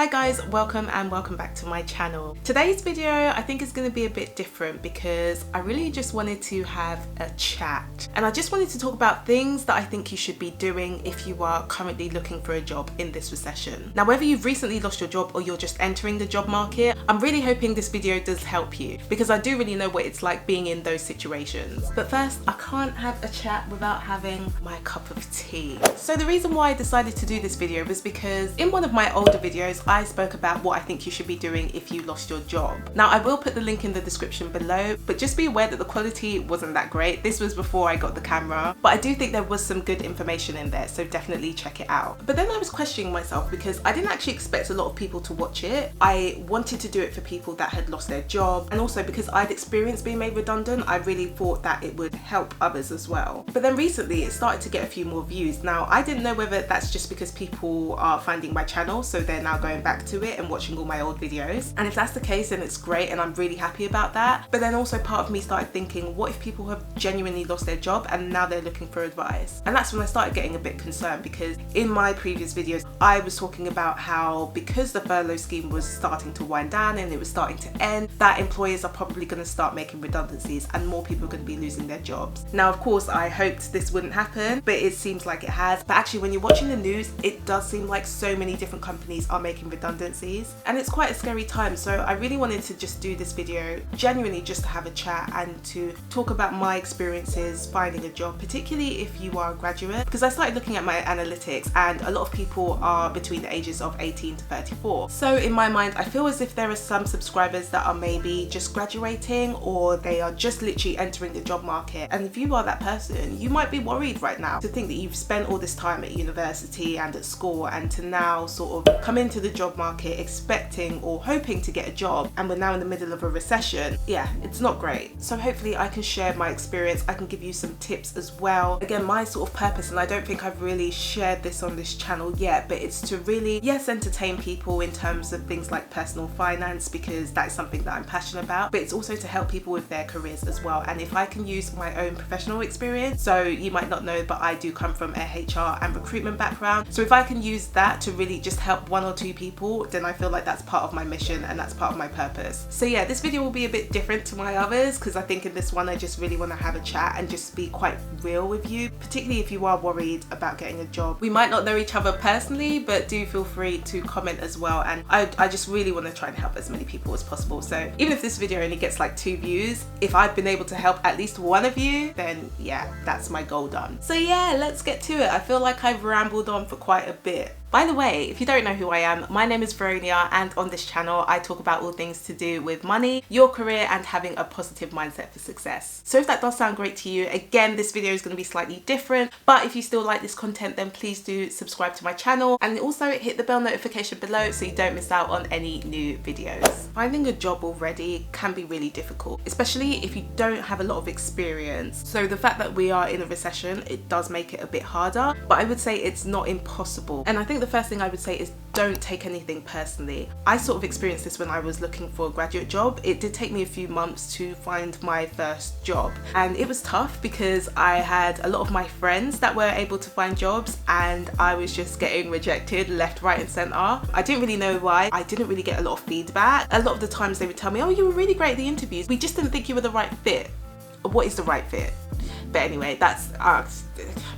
Hi guys, welcome back to my channel. Today's video I think is going to be a bit different because I really just wanted to have a chat, and I just wanted to talk about things that I think you should be doing if you are currently looking for a job in this recession. Now, whether you've recently lost your job or you're just entering the job market, I'm really hoping this video does help you because I do really know what it's like being in those situations. But first, I can't have a chat without having my cup of tea. So the reason why I decided to do this video was because in one of my older videos I spoke about what I think you should be doing if you lost your job. Now, I will put the link in the description below, but just be aware that the quality wasn't that great. This was before I got the camera, but I do think there was some good information in there, so definitely check it out. But then I was questioning myself because I didn't actually expect a lot of people to watch it. I wanted to do it for people that had lost their job, and also because I'd experienced being made redundant, I really thought that it would help others as well. But then recently it started to get a few more views. Now, I didn't know whether that's just because people are finding my channel, so they're now going back to it and watching all my old videos. And if that's the case, then it's great and I'm really happy about that. But then also part of me started thinking, what if people have genuinely lost their job and now they're looking for advice? And that's when I started getting a bit concerned, because in my previous videos I was talking about how because the furlough scheme was starting to wind down and it was starting to end, that employers are probably going to start making redundancies and more people are going to be losing their jobs. Now, of course, I hoped this wouldn't happen, but it seems like it has. But actually, when you're watching the news, it does seem like so many different companies are making redundancies, and it's quite a scary time. So I really wanted to just do this video genuinely just to have a chat and to talk about my experiences finding a job, particularly if you are a graduate, because I started looking at my analytics and a lot of people are between the ages of 18 to 34. So in my mind, I feel as if there are some subscribers that are maybe just graduating or they are just literally entering the job market. And if you are that person, you might be worried right now to think that you've spent all this time at university and at school and to now sort of come into the job market expecting or hoping to get a job, and we're now in the middle of a recession. Yeah, it's not great. So hopefully I can share my experience. I can give you some tips as well. Again, my sort of purpose, and I don't think I've really shared this on this channel yet, but it's to really, yes, entertain people in terms of things like personal finance, because that's something that I'm passionate about, but it's also to help people with their careers as well. And if I can use my own professional experience, so you might not know, but I do come from a HR and recruitment background, so if I can use that to really just help one or two people, then I feel like that's part of my mission and that's part of my purpose. So yeah, this video will be a bit different to my others because I think in this one I just really want to have a chat and just be quite real with you, particularly if you are worried about getting a job. We might not know each other personally, but do feel free to comment as well, and I just really want to try and help as many people as possible. So even if this video only gets like 2 views, if I've been able to help at least one of you, then yeah, that's my goal done. So yeah, let's get to it. I feel like I've rambled on for quite a bit. By the way, if you don't know who I am, my name is Veronia, and on this channel I talk about all things to do with money, your career, and having a positive mindset for success. So if that does sound great to you, again, this video is going to be slightly different, but if you still like this content, then please do subscribe to my channel and also hit the bell notification below so you don't miss out on any new videos. Finding a job already can be really difficult, especially if you don't have a lot of experience. So the fact that we are in a recession, it does make it a bit harder, but I would say it's not impossible. And I think the first thing I would say is don't take anything personally. I sort of experienced this when I was looking for a graduate job. It did take me a few months to find my first job, and it was tough because I had a lot of my friends that were able to find jobs and I was just getting rejected left, right and centre. I didn't really know why. I didn't really get a lot of feedback. A lot of the times they would tell me, oh, you were really great at the interviews, we just didn't think you were the right fit. What is the right fit? But anyway, that's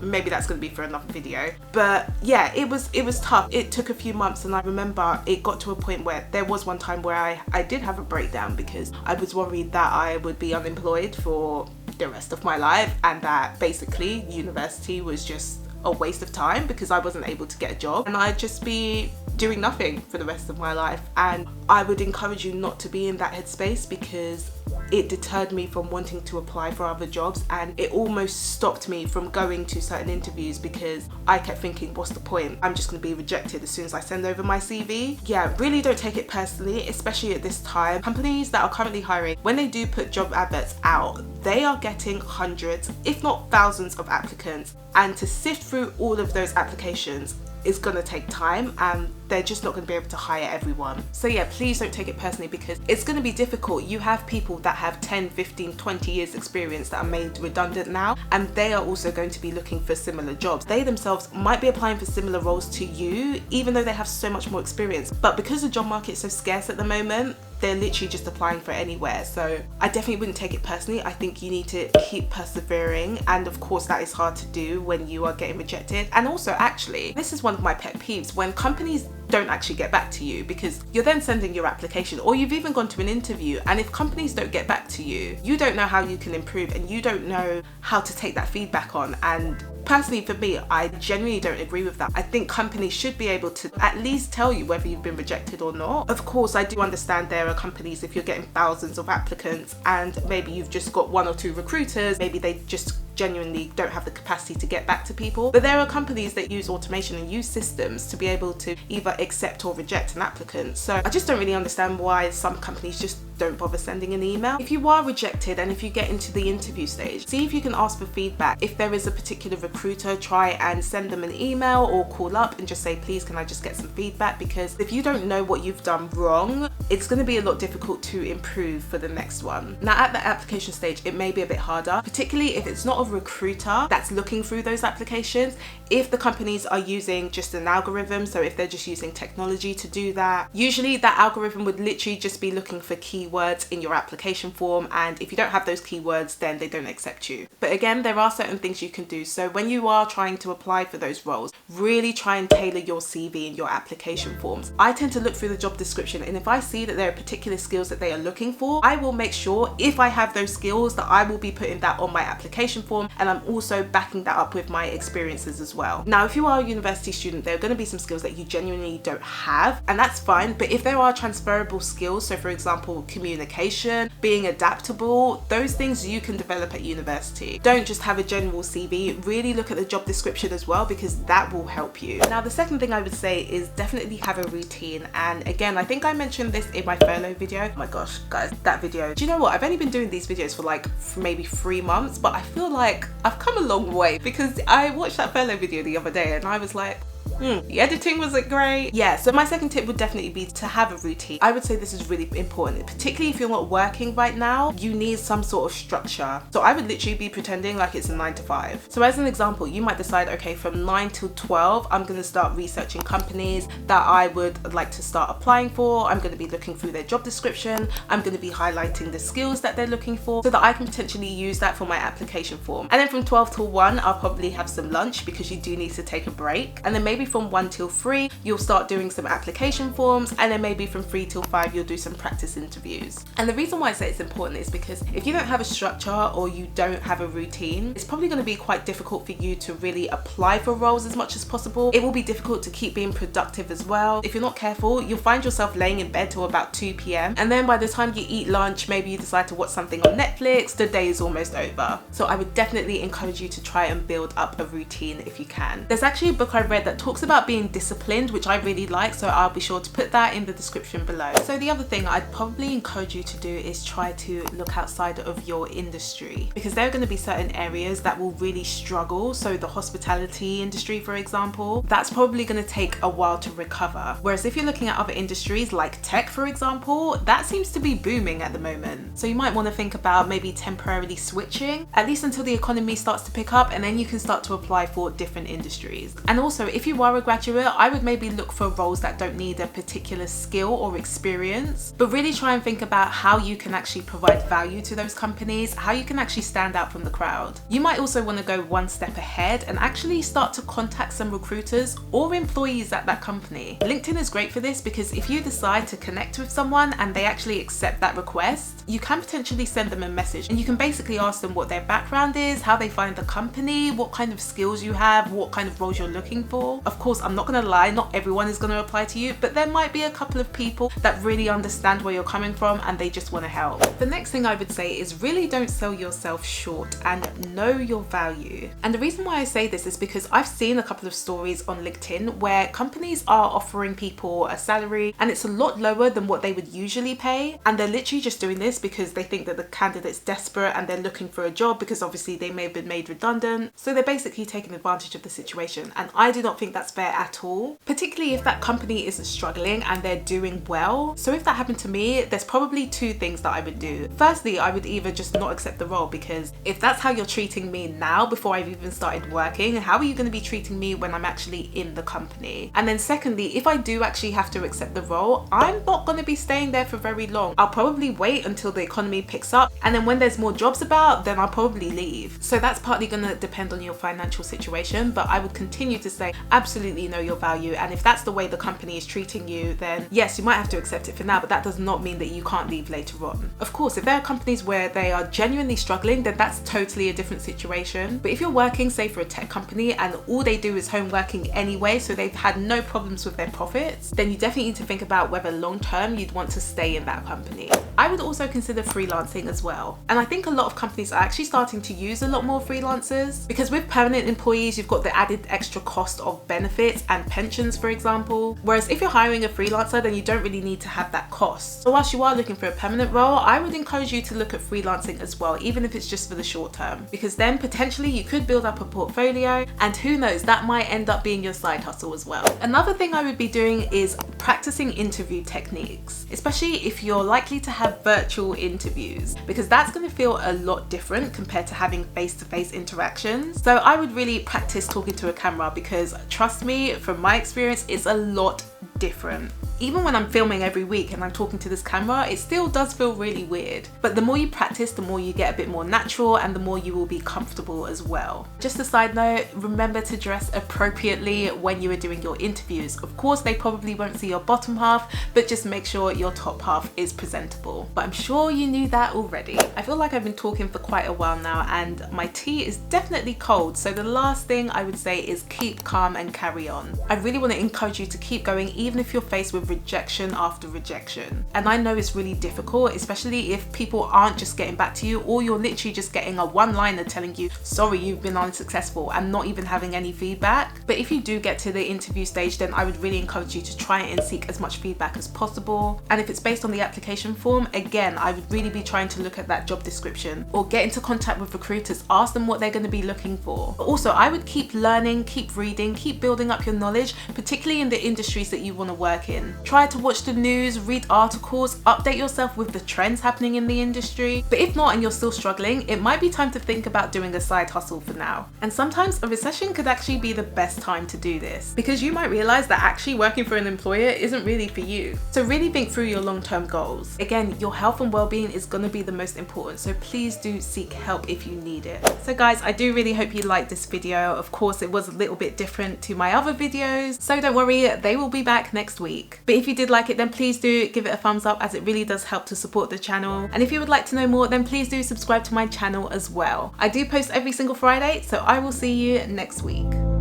maybe that's going to be for another video. But yeah, it was tough. It took a few months, and I remember it got to a point where there was one time where I did have a breakdown because I was worried that I would be unemployed for the rest of my life and that basically university was just a waste of time because I wasn't able to get a job and I'd just be doing nothing for the rest of my life. And I would encourage you not to be in that headspace because it deterred me from wanting to apply for other jobs, and it almost stopped me from going to certain interviews because I kept thinking, what's the point? I'm just going to be rejected as soon as I send over my CV. Yeah, really don't take it personally, especially at this time. Companies that are currently hiring, when they do put job adverts out, they are getting hundreds, if not thousands of applicants, and to sift through all of those applications, is going to take time, and they're just not going to be able to hire everyone. So yeah, please don't take it personally, because it's going to be difficult. You have people that have 10, 15, 20 years experience that are made redundant now, and they are also going to be looking for similar jobs. They themselves might be applying for similar roles to you, even though they have so much more experience. But because the job market is so scarce at the moment, they're literally just applying for anywhere. So I definitely wouldn't take it personally. I think you need to keep persevering, and of course that is hard to do when you are getting rejected. And also, actually, this is one of my pet peeves, when companies don't actually get back to you, because you're then sending your application, or you've even gone to an interview, and if companies don't get back to you, you don't know how you can improve, and you don't know how to take that feedback on. And personally, for me, I genuinely don't agree with that. I think companies should be able to at least tell you whether you've been rejected or not. Of course, I do understand there are companies, if you're getting thousands of applicants and maybe you've just got 1 or 2 recruiters, maybe they just genuinely don't have the capacity to get back to people. But there are companies that use automation and use systems to be able to either accept or reject an applicant. So I just don't really understand why some companies just don't bother sending an email. If you are rejected and if you get into the interview stage, see if you can ask for feedback. If there is a particular recruiter, try and send them an email or call up and just say, please, can I just get some feedback? Because if you don't know what you've done wrong, it's going to be a lot difficult to improve for the next one. Now, at the application stage, it may be a bit harder, particularly if it's not a recruiter that's looking through those applications. If the companies are using just an algorithm, so if they're just using technology to do that, usually that algorithm would literally just be looking for keywords in your application form, and if you don't have those keywords, then they don't accept you. But again, there are certain things you can do. So when you are trying to apply for those roles, really try and tailor your CV and your application forms. I tend to look through the job description, and if I see that there are particular skills that they are looking for, I will make sure, if I have those skills, that I will be putting that on my application form, and I'm also backing that up with my experiences as well. Now, if you are a university student, there are going to be some skills that you genuinely don't have, and that's fine. But if there are transferable skills, so for example, communication, being adaptable, those things you can develop at university. Don't just have a general CV, really look at the job description as well, because that will help you. Now, the second thing I would say is definitely have a routine. And again, I think I mentioned this in my furlough video. Oh my gosh, guys, that video. Do you know what? I've only been doing these videos for like maybe 3 months, but I feel like I've come a long way, because I watched that furlough video the other day and I was like, the editing wasn't great. Yeah, so my second tip would definitely be to have a routine. I would say this is really important, particularly if you're not working right now. You need some sort of structure. So I would literally be pretending like it's a 9 to 5. So as an example, you might decide, okay, from 9 till 12, I'm going to start researching companies that I would like to start applying for. I'm going to be looking through their job description. I'm going to be highlighting the skills that they're looking for so that I can potentially use that for my application form. And then from 12 till 1, I'll probably have some lunch, because you do need to take a break. And then maybe from 1 till 3, you'll start doing some application forms, and then maybe from 3 till 5, you'll do some practice interviews. And the reason why I say it's important is because if you don't have a structure or you don't have a routine, it's probably going to be quite difficult for you to really apply for roles as much as possible. It will be difficult to keep being productive as well. If you're not careful, you'll find yourself laying in bed till about 2 p.m. and then by the time you eat lunch, maybe you decide to watch something on Netflix, the day is almost over. So I would definitely encourage you to try and build up a routine if you can. There's actually a book I read that talks about being disciplined, which I really like, so I'll be sure to put that in the description below. So the other thing I'd probably encourage you to do is try to look outside of your industry, because there are going to be certain areas that will really struggle. So the hospitality industry, for example, that's probably going to take a while to recover. Whereas if you're looking at other industries like tech, for example, that seems to be booming at the moment. So you might want to think about maybe temporarily switching, at least until the economy starts to pick up, and then you can start to apply for different industries. And also, if you are a graduate, I would maybe look for roles that don't need a particular skill or experience, but really try and think about how you can actually provide value to those companies, how you can actually stand out from the crowd. You might also want to go one step ahead and actually start to contact some recruiters or employees at that company. LinkedIn is great for this, because if you decide to connect with someone and they actually accept that request, you can potentially send them a message, and you can basically ask them what their background is, how they find the company, what kind of skills you have, what kind of roles you're looking for. Of course, I'm not going to lie, not everyone is going to reply to you, but there might be a couple of people that really understand where you're coming from and they just want to help. The next thing I would say is really don't sell yourself short and know your value. And the reason why I say this is because I've seen a couple of stories on LinkedIn where companies are offering people a salary and it's a lot lower than what they would usually pay, and they're literally just doing this because they think that the candidate's desperate and they're looking for a job, because obviously they may have been made redundant. So they're basically taking advantage of the situation, and I do not think that's that's fair at all, particularly if that company isn't struggling and they're doing well. So if that happened to me, there's probably two things that I would do. Firstly, I would either just not accept the role, because if that's how you're treating me now before I've even started working, how are you going to be treating me when I'm actually in the company? And then secondly, if I do actually have to accept the role, I'm not going to be staying there for very long. I'll probably wait until the economy picks up, and then when there's more jobs about, then I'll probably leave. So that's partly going to depend on your financial situation, but I would continue to say absolutely know your value, and if that's the way the company is treating you, then yes, you might have to accept it for now, but that does not mean that you can't leave later on. Of course, if there are companies where they are genuinely struggling, then that's totally a different situation. But if you're working, say, for a tech company and all they do is home working anyway, so they've had no problems with their profits, then you definitely need to think about whether long term you'd want to stay in that company. I would also consider freelancing as well. And I think a lot of companies are actually starting to use a lot more freelancers, because with permanent employees, you've got the added extra cost of benefits and pensions, for example. Whereas if you're hiring a freelancer, then you don't really need to have that cost. So whilst you are looking for a permanent role, I would encourage you to look at freelancing as well, even if it's just for the short term, because then potentially you could build up a portfolio, and who knows, that might end up being your side hustle as well. Another thing I would be doing is practicing interview techniques, especially if you're likely to have virtual interviews, because that's going to feel a lot different compared to having face-to-face interactions. So I would really practice talking to a camera, because trust me, from my experience, it's a lot different. Even when I'm filming every week and I'm talking to this camera, it still does feel really weird. But the more you practice, the more you get a bit more natural, and the more you will be comfortable as well. Just a side note, remember to dress appropriately when you are doing your interviews. Of course, they probably won't see your bottom half, but just make sure your top half is presentable. But I'm sure you knew that already. I feel like I've been talking for quite a while now, and my tea is definitely cold. So the last thing I would say is keep calm and carry on. I really want to encourage you to keep going, even if you're faced with rejection after rejection. And I know it's really difficult, especially if people aren't just getting back to you, or you're literally just getting a one-liner telling you, sorry, you've been unsuccessful, and not even having any feedback. But if you do get to the interview stage, then I would really encourage you to try and seek as much feedback as possible. And if it's based on the application form, again, I would really be trying to look at that job description, or get into contact with recruiters, ask them what they're going to be looking for. But also, I would keep learning, keep reading, keep building up your knowledge, particularly in the industries that you want to work in. Try to watch the news, read articles, update yourself with the trends happening in the industry. But if not, and you're still struggling, it might be time to think about doing a side hustle for now. And sometimes a recession could actually be the best time to do this, because you might realize that actually working for an employer isn't really for you. So really think through your long-term goals. Again, your health and well-being is going to be the most important, so please do seek help if you need it. So guys, I do really hope you liked this video. Of course, it was a little bit different to my other videos, so don't worry, they will be back next week. But if you did like it, then please do give it a thumbs up, as it really does help to support the channel. And if you would like to know more, then please do subscribe to my channel as well. I do post every single Friday, so I will see you next week.